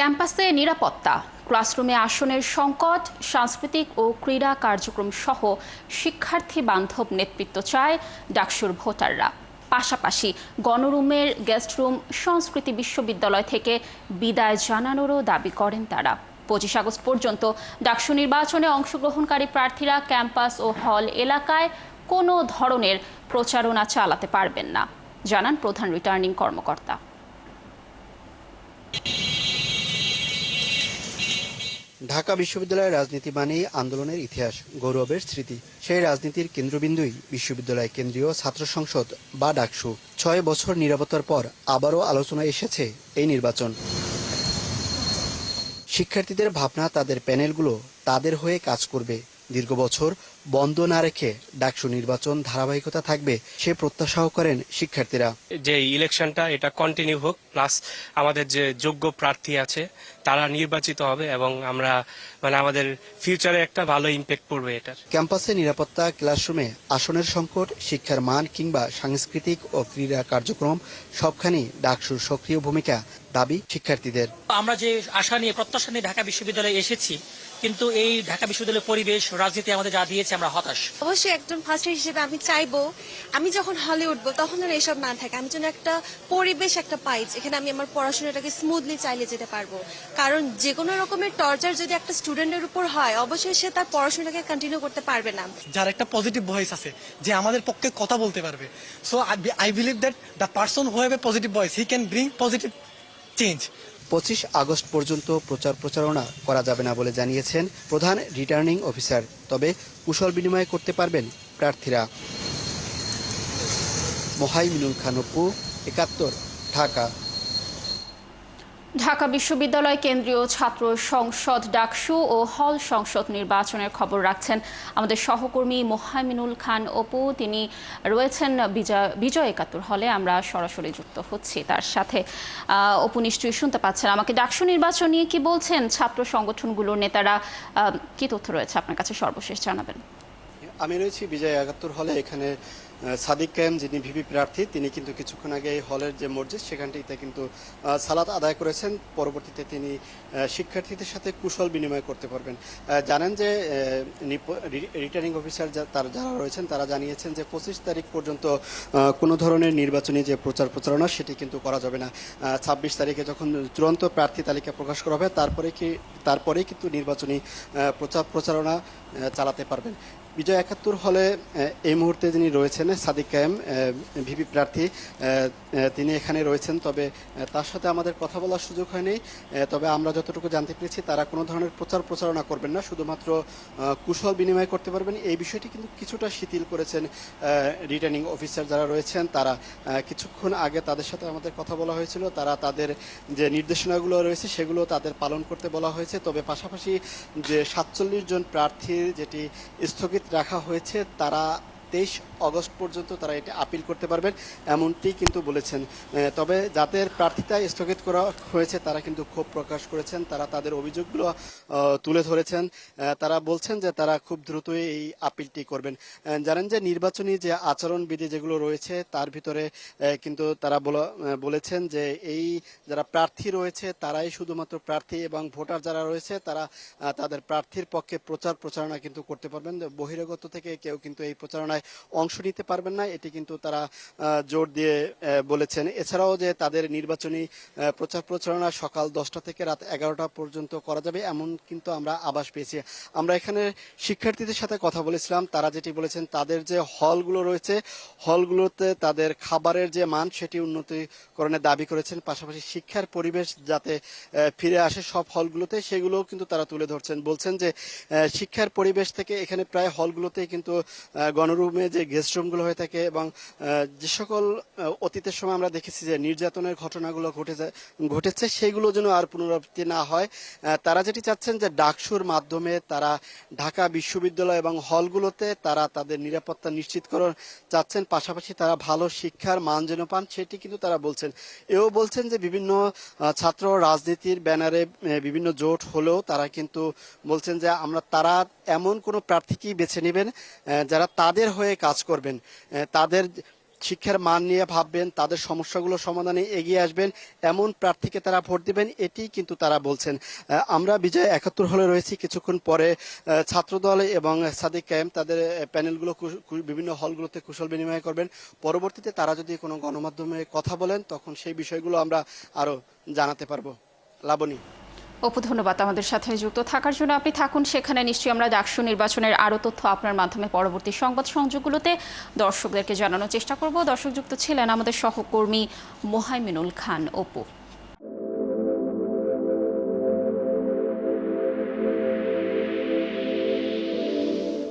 ক্যাম্পাসে নিরাপত্তা, ক্লাসরুমে আসনের সংকট, সাংস্কৃতিক ও ক্রীড়া কার্যক্রম সহ শিক্ষার্থী বান্ধব নেতৃত্ব চায় ডাকসুর ভোটাররা। পাশাপাশি গণরুমের গেস্টরুম সংস্কৃতি বিশ্ববিদ্যালয় থেকে বিদায় জানানোরও দাবি করেন তারা। 25 আগস্ট পর্যন্ত ডাকসু নির্বাচনে অংশগ্রহণকারী প্রার্থীরা ক্যাম্পাস ও হল এলাকায় কোনো ধরনের প্রচারণা চালাতে পারবেন না, জানান প্রধান রিটার্নিং কর্মকর্তা। ঢাকা বিশ্ববিদ্যালয়ের রাজনীতি মানেই আন্দোলনের ইতিহাস, গৌরবের স্মৃতি। সেই রাজনীতির কেন্দ্রবিন্দুই বিশ্ববিদ্যালয় কেন্দ্রীয় ছাত্র সংসদ বা ডাকসু। 6 বছর নিরাপত্তার পর আবারও আলোচনায় এসেছে এই নির্বাচন। শিক্ষার্থীদের ভাবনা, তাদের প্যানেলগুলো তাদের হয়ে কাজ করবে। দীর্ঘ বছর বন্ধ না রেখে ডাকসু নির্বাচন ধারাবাহিকতা থাকবে, সে প্রত্যাশাও করেন শিক্ষার্থীরা। যে ইলেকশনটা এটা কন্টিনিউ হোক, প্লাস আমাদের যে যোগ্য প্রার্থী আছে তারা নির্বাচিত হবে এবং আমরা আমাদের ফিউচারে একটা ভালো ইম্প্যাক্ট পড়বে এটার। ক্যাম্পাসে নিরাপত্তা, ক্লাসরুমে আসনের সংকট, শিক্ষার মান কিংবা সাংস্কৃতিক ও ক্রীড়া কার্যক্রম সবখানেই ডাকসুর সক্রিয় ভূমিকা দাবি শিক্ষার্থীদের। আমরা যে আশা নিয়ে প্রত্যাশা নিয়ে ঢাকা বিশ্ববিদ্যালয়ে এসেছি, কিন্তু এই ঢাকা বিশ্ববিদ্যালয়ের পরিবেশ, রাজনীতি আমাদের যা দিয়েছে আমরা হতাশ। অবশ্যই একজন ফার্স্ট ইয়ার হিসেবে আমি চাইবো আমি যখন হলে উঠবো তখন আর এসব না থাকে, আমি যেন একটা পরিবেশ একটা পাই যেখানে আমি আমার পড়াশোনাটাকে স্মুথলি চালিয়ে যেতে পারবো। কারণ যে কোনো রকমের টর্চার যদি একটা স্টুডেন্টের উপর হয়, অবশ্যই সে তার পড়াশোনাটাকে কন্টিনিউ করতে পারবে না। যার একটা পজিটিভ ভয়েস আছে, যে আমাদের পক্ষে কথা বলতে পারবে, so I believe that the person who have a positive voice he can bring positive change. 25 August পর্যন্ত প্রচারণা করা যাবে না বলে জানিয়েছেন প্রধান রিটার্নিং অফিসার। তবে কুশল বিনিময় করতে পারবেন প্রার্থীরা। মোহাইমিনুল খান অপু, 71, ঢাকা। ঢাকা বিশ্ববিদ্যালয় কেন্দ্রীয় ছাত্র সংসদ ডাকসু ও হল সংসদ নির্বাচনের খবর রাখছেন আমাদের সহকর্মী মোহাইমিনুল খান অপু। তিনি রয়েছেন বিজয় 71 হলে। আমরা সরাসরি যুক্ত হচ্ছি তার সাথে। অপু, নিশ্চয়ই শুনতে পাচ্ছেন আমাকে। ডাকসু নির্বাচন নিয়ে কি বলছেন ছাত্র সংগঠনগুলোর নেতারা? কি তথ্য রয়েছে আপনার কাছে, সর্বশেষ জানাবেন। আমি রয়েছি বিজয় 71 হলে। এখানে সাদিক কায়েম, যিনি ভিপি প্রার্থী, তিনি কিন্তু কিছুক্ষণ আগে হলের যে মসজিদ সেখানটিতে কিন্তু সালাত আদায় করেছেন। পরবর্তীতে তিনি শিক্ষার্থীদের সাথে কুশল বিনিময় করতে পারবেন। জানেন যে রিটার্নিং অফিসার যারা রয়েছেন তারা জানিয়েছেন যে 25 তারিখ পর্যন্ত কোনো ধরনের নির্বাচনী যে প্রচারণা সেটি কিন্তু করা যাবে না। 26 তারিখে যখন চূড়ান্ত প্রার্থী তালিকা প্রকাশ করা হবে তারপরেই কিন্তু নির্বাচনী প্রচারণা চালাতে পারবেন। বিজয় 71 হলে এই মুহূর্তে যিনি রয়েছেন সাদিক কায়েম, ভিপি প্রার্থী, তিনি এখানে রয়েছেন। তবে তার সাথে আমাদের কথা বলার সুযোগ হয়নি। তবে আমরা যতটুকু জানতে পেরেছি তারা কোনো ধরনের প্রচারণা করবেন না, শুধুমাত্র কুশল বিনিময় করতে পারবেন। এই বিষয়টি কিন্তু কিছুটা শিথিল করেছেন রিটার্নিং অফিসার যারা রয়েছেন তারা। কিছুক্ষণ আগে তাদের সাথে আমাদের কথা বলা হয়েছিল, তারা তাদের যে নির্দেশনাগুলো রয়েছে সেগুলো তাদের পালন করতে বলা হয়েছে। তবে পাশাপাশি যে 47 জন প্রার্থীর যেটি স্থগিত রাখা হয়েছে, তারা 23 আগস্ট পর্যন্ত তারা এটা আপিল করতে পারবেন, এমনটি কিন্তু বলেছেন। তবে যাদের প্রার্থিতা স্থগিত করা হয়েছে তারা কিন্তু ক্ষোভ প্রকাশ করেছেন, তারা তাদের অভিযোগগুলো তুলে ধরেছেন। তারা বলছেন যে তারা খুব দ্রুতই এই আপিলটি করবেন। জানেন যে নির্বাচনী যে আচরণবিধি যেগুলো রয়েছে তার ভিতরে কিন্তু তারা বলেছেন যে এই যারা প্রার্থী রয়েছে তারাই শুধুমাত্র প্রার্থী, এবং ভোটার যারা রয়েছে তারা তাদের প্রার্থীর পক্ষে প্রচারণা কিন্তু করতে পারবেন। বহিরাগত থেকে কেউ কিন্তু এই প্রচারণায় অংশ নিতে পারবেন না, এটি কিন্তু তারা জোর দিয়ে বলেছেন। এছাড়াও যে তাদের নির্বাচনী প্রচারণা সকাল 10টা থেকে রাত 11টা পর্যন্ত করা যাবে, এমন কিন্তু আমরা আভাস পেয়েছি। আমরা এখানে শিক্ষার্থীদের সাথে কথা বলেছিলাম, তারা যেটি বলেছেন তাদের যে হলগুলো রয়েছে হলগুলোতে তাদের খাবারের যে মান সেটি উন্নতিকরণের দাবি করেছেন। পাশাপাশি শিক্ষার পরিবেশ যাতে ফিরে আসে সব হলগুলোতে, সেগুলোও কিন্তু তারা তুলে ধরছেন। বলছেন যে শিক্ষার পরিবেশ থেকে এখানে প্রায় হলগুলোতেই কিন্তু গণরুমে যে গেস্ট রুমগুলো হয়ে থাকে, এবং যে সকল অতীতের সময় আমরা দেখেছি যে নির্যাতনের ঘটনাগুলো ঘটেছে সেগুলো যেন আর পুনরাবৃত্তি না হয়। তারা যেটি চাচ্ছেন যে ডাকসুর মাধ্যমে তারা ঢাকা বিশ্ববিদ্যালয় এবং হলগুলোতে তারা তাদের নিরাপত্তা নিশ্চিতকরণ চাচ্ছেন। পাশাপাশি তারা ভালো শিক্ষার মান যেন পান সেটি কিন্তু তারা বলছেন। এও বলছেন যে বিভিন্ন ছাত্র রাজনীতির ব্যানারে বিভিন্ন জোট হলেও তারা কিন্তু বলছেন যে তারা এমন কোনো প্রার্থীকেই বেছে নেবেন যারা তাদের হয়ে কাজ করবেন, শিক্ষার মান নিয়ে ভাববেন, তাদের সমস্যাগুলো সমাধানে এগিয়ে আসবেন, এমন প্রার্থীকে তারা ভোট দিবেন, এটি কিন্তু তারা বলছেন। আমরা বিজয় ৭১ হলে রয়েছি, কিছুক্ষণ পরে ছাত্রদল এবং সাদিক কায়েম তাদের প্যানেলগুলো বিভিন্ন হলগুলোতে কুশল বিনিময় করবেন। পরবর্তীতে তারা যদি কোনো গণমাধ্যমে কথা বলেন তখন সেই বিষয়গুলো আমরা আরো জানাতে পারবো। লাবণী। অপু, ধন্যবাদ আমাদের সাথে যুক্ত থাকার জন্য। আপনি থাকুন সেখানে, নিশ্চয়ই আমরা ডাকসু নির্বাচনের আরও তথ্য আপনার মাধ্যমে পরবর্তী সংবাদ সংযোগগুলোতে দর্শকদেরকে জানানোর চেষ্টা করব। দর্শক যুক্ত ছিলেন আমাদের সহকর্মী মোহাইমিনুল খান অপু।